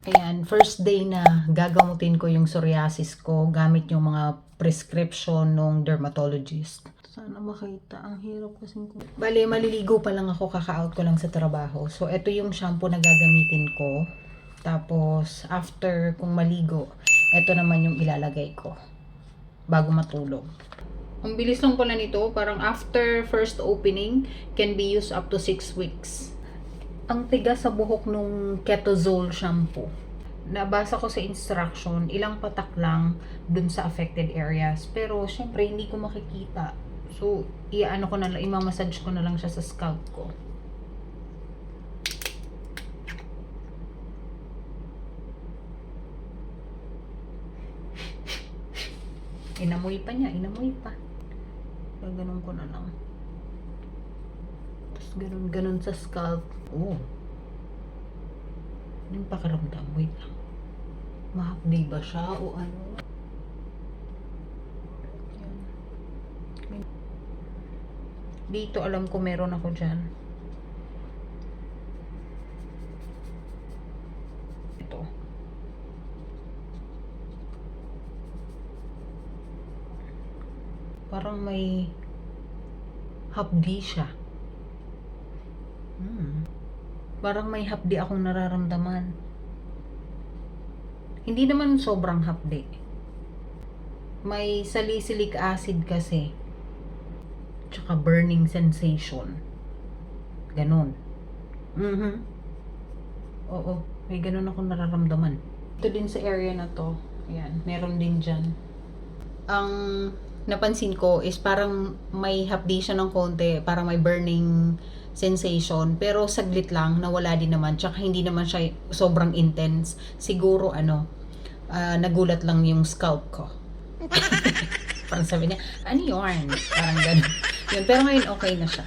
Ayan, first day na gagamutin ko yung psoriasis ko gamit yung mga prescription ng dermatologist. Sana makita. Ang hirap kasi ko. Bale, maliligo pa lang ako, kaka-out ko lang sa trabaho. So, ito yung shampoo na gagamitin ko. Tapos, after kung maligo, ito naman yung ilalagay ko bago matulog. Ang bilis lang pala nito, parang after first opening, can be used up to 6 weeks. Ang tigas sa buhok nung Ketozole shampoo. Nabasa ko sa instruction, ilang patak lang dun sa affected areas. Pero, syempre, hindi ko makikita. So, iaano ko na lang, imamassage ko na lang siya sa scalp ko. Inamoy pa niya, inamoy pa. Ganun ko na lang. Tapos ganun sa scalp. Oh. Yung pakiramdam, wait lang. Mahapdi ba siya o ano? Yan. Dito alam ko meron ako dyan. Ito. Parang may hapdi siya. Parang may hapdi akong nararamdaman. Hindi naman sobrang hapdi. May salicylic acid kasi. Tsaka burning sensation. Ganon. Oo, may ganon akong nararamdaman. Ito din sa area na to. Ayan, meron din dyan. Ang napansin ko is parang may hapdi siya ng konti. Parang may burning sensation, pero saglit lang, nawala din naman, tsaka hindi naman siya sobrang intense. Siguro nagulat lang yung scalp ko. Parang sabi niya, ano yun? Parang gano'n. Yun, pero ngayon okay na siya.